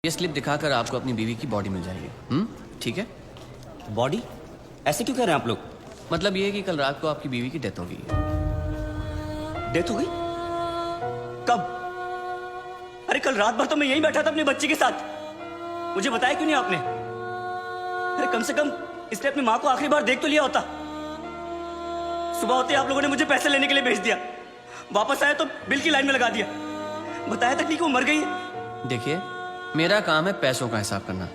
ये स्लिप दिखाकर आपको अपनी बीवी की बॉडी मिल जाएगी। ठीक है? बॉडी? ऐसे क्यों कह रहे हैं आप लोग? मतलब ये है कि कल रात को आपकी बीवी की डेथ हो गई। डेथ हो गई? कब? अरे कल रात भर तो मैं यहीं बैठा था अपने बच्चे के साथ। मुझे बताया क्यों नहीं आपने? अरे कम से कम इसने अपनी माँ को आखिरी बार देख तो लिया होता। सुबह होते आप लोगों ने मुझे पैसे लेने के लिए भेज दिया, वापस आया तो बिल की लाइन में लगा दिया। बताया तक नहीं कि वो मर गई है। देखिए, मेरा काम है पैसों का हिसाब करना,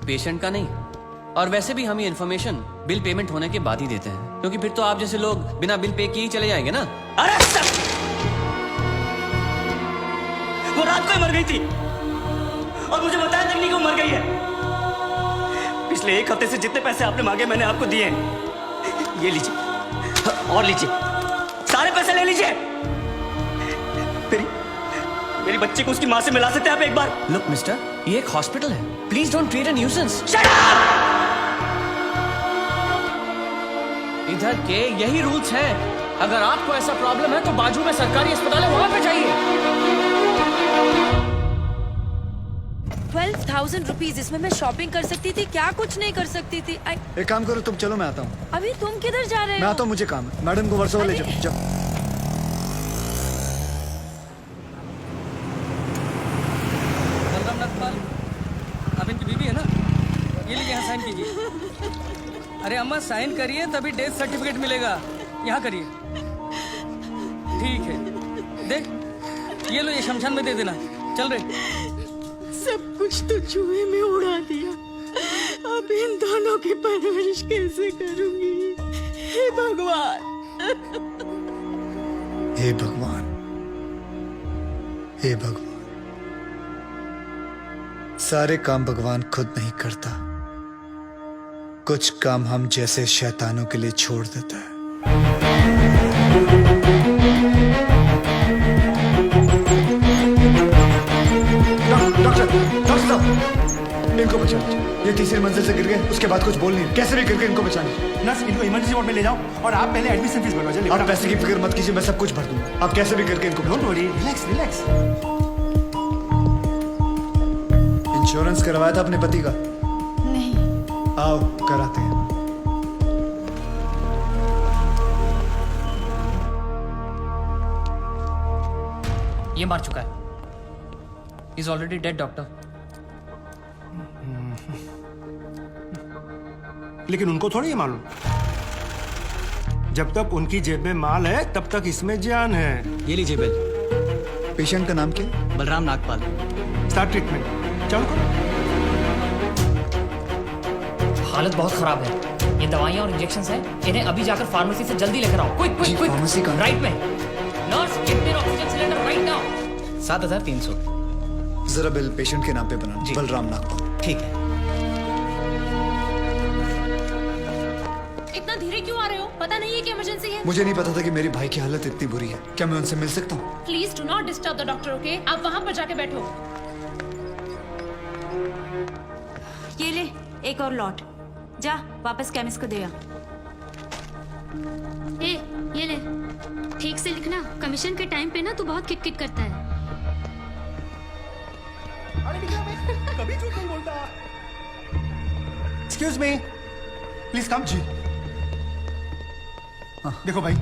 पेशेंट का नहीं। और वैसे भी हम ये इन्फॉर्मेशन बिल पेमेंट होने के बाद ही देते हैं, क्योंकि फिर तो आप जैसे लोग बिना बिल पे किए ही चले जाएंगे ना। अरे सर, वो रात को ही मर गई थी और मुझे बताया तक नहीं कि वो मर गई है। पिछले एक हफ्ते से जितने पैसे आपने मांगे मैंने आपको दिए हैं। ये लीजिए और लीजिए, सारे पैसे ले लीजिए। मेरी बच्चे को उसकी माँ से मिला सकते हैं आप एक बार? लुक मिस्टर, ये एक हॉस्पिटल है, please don't create a nuisance. Shut up! इधर के यही रूल्स हैं। अगर आपको ऐसा प्रॉब्लम है तो बाजू में सरकारी अस्पताल है, वहां पे जाइए। 12,000 रुपीज, इसमें मैं शॉपिंग कर सकती थी, क्या कुछ नहीं कर सकती थी। एक काम करो तुम, चलो मैं आता हूँ। अभी तुम किधर जा रहे हो? मैं आता हूँ, मुझे काम है। मैडम को वर्सोवा ले जाओ। बलराम नागपाल, आप इनकी बीवी है ना? ये लीजिए, यहाँ साइन कीजिए। अरे अम्मा साइन करिए तभी डेथ सर्टिफिकेट मिलेगा। यहाँ करिए। ठीक है, देख ये लो, ये शमशान में दे देना। चल रहे। सब कुछ तो जुए में उड़ा दिया, अब इन दोनों की परवरिश कैसे करूंगी? हे भगवान, हे भगवान, हे भगवान। सारे काम भगवान खुद नहीं करता, कुछ काम हम जैसे शैतानों के लिए छोड़ देता है। डॉक्टर साहब, इनको बचा लीजिए। ये तीसरी मंजिल से गिर गए, उसके बाद कुछ बोल नहीं, कैसे भी करके इनको बचा लीजिए। नर्स, इनको इमरजेंसी वार्ड में ले जाओ और आप पहले एडमिशन फीस बनवा लीजिए। आप पैसे की फिक्र मत कीजिए, मैं सब कुछ भर दूंगा। आप कैसे भी करके इनको don't worry, relax relax. Insurance करवाया था अपने पति का? नहीं। आओ कराते हैं। ये मार चुका है। He's already dead, doctor. लेकिन उनको थोड़ी ये मालूम, जब तक उनकी जेब में माल है तब तक इसमें जान है। ये लीजिए बिल। पेशेंट का नाम क्या? बलराम नागपाल। स्टार्ट ट्रीटमेंट, चलो करो। हालत बहुत खराब है। ये दवाइयाँ और इंजेक्शंस हैं, इन्हें अभी जाकर फार्मेसी से जल्दी लेकर आओ। Quick quick quick. फार्मेसी कहाँ? राइट में। Nurse, get me oxygen cylinder right now. 7,300। जरा बिल पेशेंट के नाम पे बनाना। बलराम नागपाल। ठीक है। इतना धीरे क्यों आ रहे हो? पता नहीं है कि इमरजेंसी है। मुझे नहीं पता था कि मेरी भाई की हालत इतनी बुरी है। क्या मैं उनसे मिल सकता हूँ? Please do not disturb the doctor, okay? आप वहाँ पर जाके बैठो। ये ले एक और लॉट, जा वापस केमिस्ट को दे आ। ये ले, ठीक से लिखना। कमीशन के टाइम पे ना तू बहुत किट करता है। कभी झूठ नहीं बोलता। Excuse me, please come. जी देखो भाई,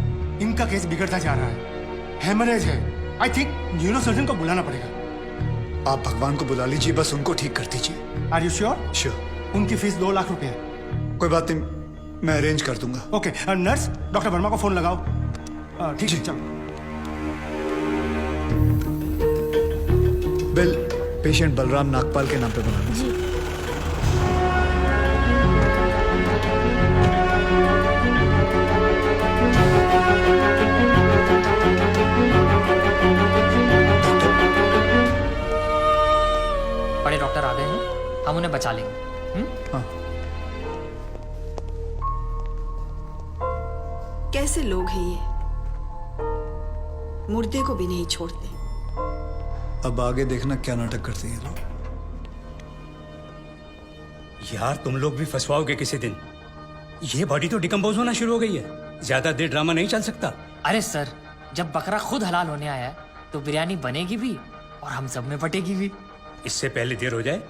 इनका केस बिगड़ता जा रहा है, हेमरेज है। आई थिंक न्यूरोसर्जन को बुलाना पड़ेगा। आप भगवान को बुला लीजिए, बस उनको ठीक कर दीजिए। Are you sure? श्योर। उनकी फीस 2 लाख रुपए है। कोई बात नहीं, मैं अरेंज कर दूंगा। ओके नर्स, डॉक्टर वर्मा को फोन लगाओ। ठीक है, चलो। बिल पेशेंट बलराम नागपाल के नाम पे बनाना। जी। बड़े डॉक्टर आ गए हैं, हम उन्हें बचा लेंगे। हाँ। कैसे लोग हैं ये, मुर्दे को भी नहीं छोड़ते। अब आगे देखना क्या नाटक करते हैं लोग। यार तुम लोग भी फंसवाओगे किसी दिन। ये बॉडी तो डिकम्पोज होना शुरू हो गई है, ज्यादा देर ड्रामा नहीं चल सकता। अरे सर, जब बकरा खुद हलाल होने आया है तो बिरयानी बनेगी भी और हम सब में बटेगी भी। इससे पहले देर हो जाए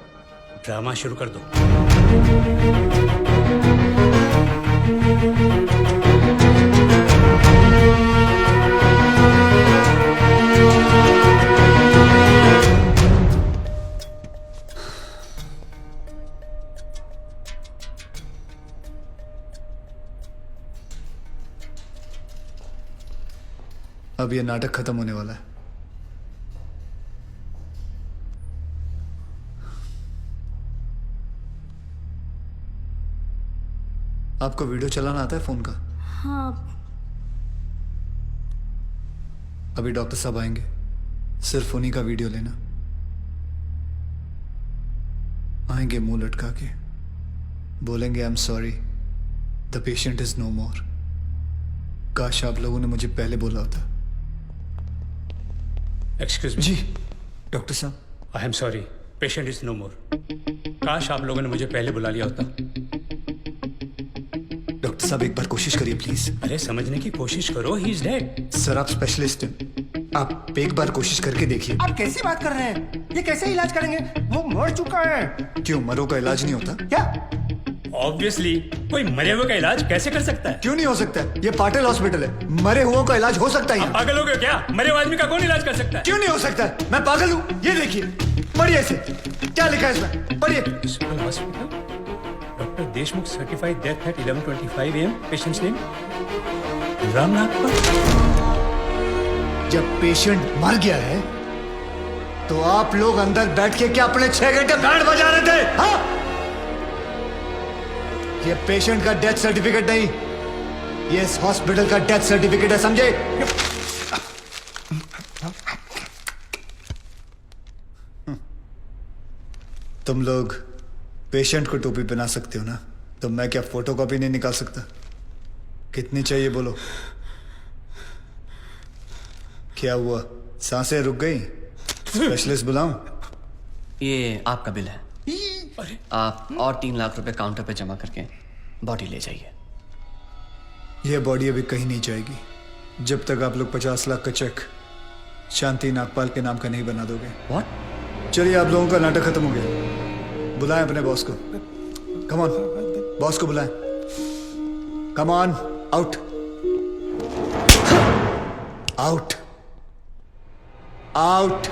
ड्रामा शुरू कर दो। अब ये नाटक खत्म होने वाला है। आपको वीडियो चलाना आता है फोन का? हाँ। अभी डॉक्टर साहब आएंगे, सिर्फ उन्हीं का वीडियो लेना। आएंगे मुंह लटका के, बोलेंगे I am sorry, the patient is no more. काश आप लोगों ने मुझे पहले बोला होता। Excuse me. जी डॉक्टर साहब। I am sorry, patient is no more. काश आप लोगों ने मुझे पहले बुला लिया होता। डॉक्टर साहब एक बार कोशिश करिए प्लीज। अरे समझने की कोशिश करो, ही इज डेड। सर आप स्पेशलिस्ट हैं, आप एक बार कोशिश करके देखिए। आप कैसी बात कर रहे हैं? ये कैसे इलाज करेंगे? वो मर चुका है। क्यों, मरो का इलाज नहीं होता क्या? ऑब्वियसली कोई मरे हुए का इलाज कैसे कर सकता है? क्यों नहीं हो सकता है? ये पाटिल हॉस्पिटल है, मरे हुओं का इलाज हो सकता है। आप पागल हो गए क्या? मरे हुए आदमी का कौन इलाज कर सकता है? क्यों नहीं हो सकता है? मैं पागल हूँ? ये देखिए, पढ़िए इसे, क्या लिखा है इसमें, पढ़िए। Hospital, doctor Deshmukh certified death eight 11:25 AM, patients name Ramnath. जब पेशेंट मर गया है तो आप लोग अंदर बैठ के क्या अपने 6 घंटे बैंड बजा रहे थे? हाँ? ये पेशेंट का डेथ सर्टिफिकेट नहीं, ये इस हॉस्पिटल का डेथ सर्टिफिकेट है, समझे? तुम लोग पेशेंट को टोपी पहना सकते हो ना, तो मैं क्या फोटोकॉपी नहीं निकाल सकता? कितनी चाहिए बोलो? क्या हुआ, सांसें रुक गई? स्पेशलिस्ट बुलाऊं? ये आपका बिल है, आप और 3 लाख रुपए काउंटर पे जमा करके बॉडी ले जाइए। यह बॉडी अभी कहीं नहीं जाएगी जब तक आप लोग 50 लाख का चेक शांति नागपाल के नाम का नहीं बना दोगे। व्हाट? चलिए, आप लोगों का नाटक खत्म हो गया। बुलाएं अपने बॉस को। कम ऑन, बॉस को बुलाएं। Come on, out out out.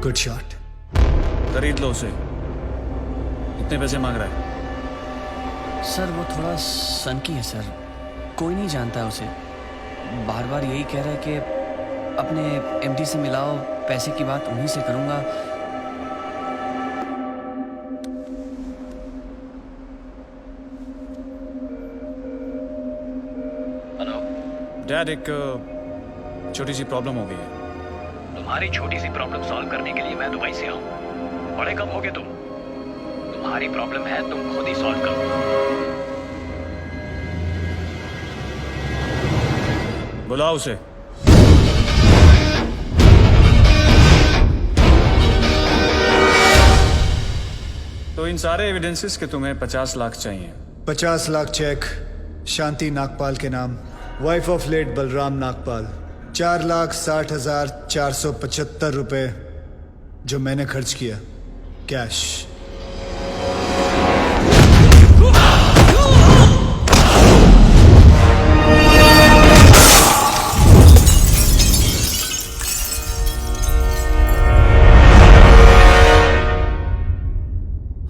Good shot. खरीद लो उसे। कितने पैसे मांग रहा है? सर वो थोड़ा सनकी है सर, कोई नहीं जानता है उसे। बार बार यही कह रहा है कि अपने एमडी से मिलाओ, पैसे की बात उन्हीं से करूंगा। हेलो डैड, एक छोटी सी प्रॉब्लम हो गई है। तुम्हारी छोटी सी प्रॉब्लम सॉल्व करने के लिए मैं दुबई से आऊं। बड़े कब होगे तुम? तुम्हारी प्रॉब्लम है, तुम खुद ही सॉल्व करो। बुलाओ उसे। तो इन सारे एविडेंसेस के तुम्हें 50 लाख चाहिए। 50 लाख चेक शांति नागपाल के नाम, wife of late Balram Nagpal. 4,60,475 रुपए जो मैंने खर्च किया, कैश।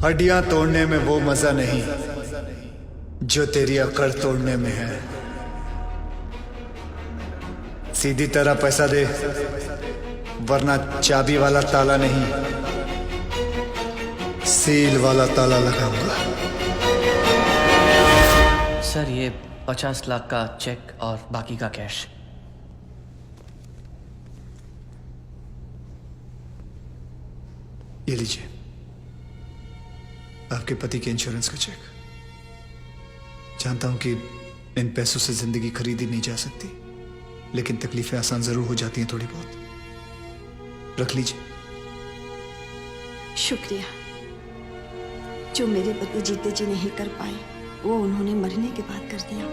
हड्डियां तोड़ने में वो मजा नहीं जो तेरी अकड़ तोड़ने में है। सीधी तरह पैसा दे, वरना चाबी वाला ताला नहीं, सील वाला ताला लगाऊंगा। सर ये 50 लाख का चेक और बाकी का कैश। ये लीजिए, आपके पति के इंश्योरेंस का चेक। जानता हूं कि इन पैसों से जिंदगी खरीदी नहीं जा सकती, लेकिन तकलीफें आसान जरूर हो जाती हैं थोड़ी बहुत। रख लीजिए। शुक्रिया। जो मेरे पति जीते जी नहीं कर पाए, वो उन्होंने मरने के बाद कर दिया।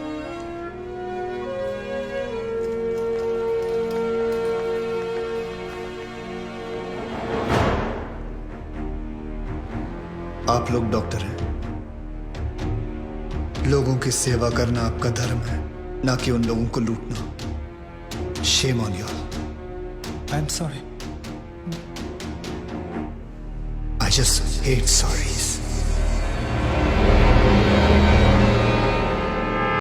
आप लोग डॉक्टर हैं, लोगों की सेवा करना आपका धर्म है, ना कि उन लोगों को लूटना। Shame on you. I am sorry. I just hate sorries.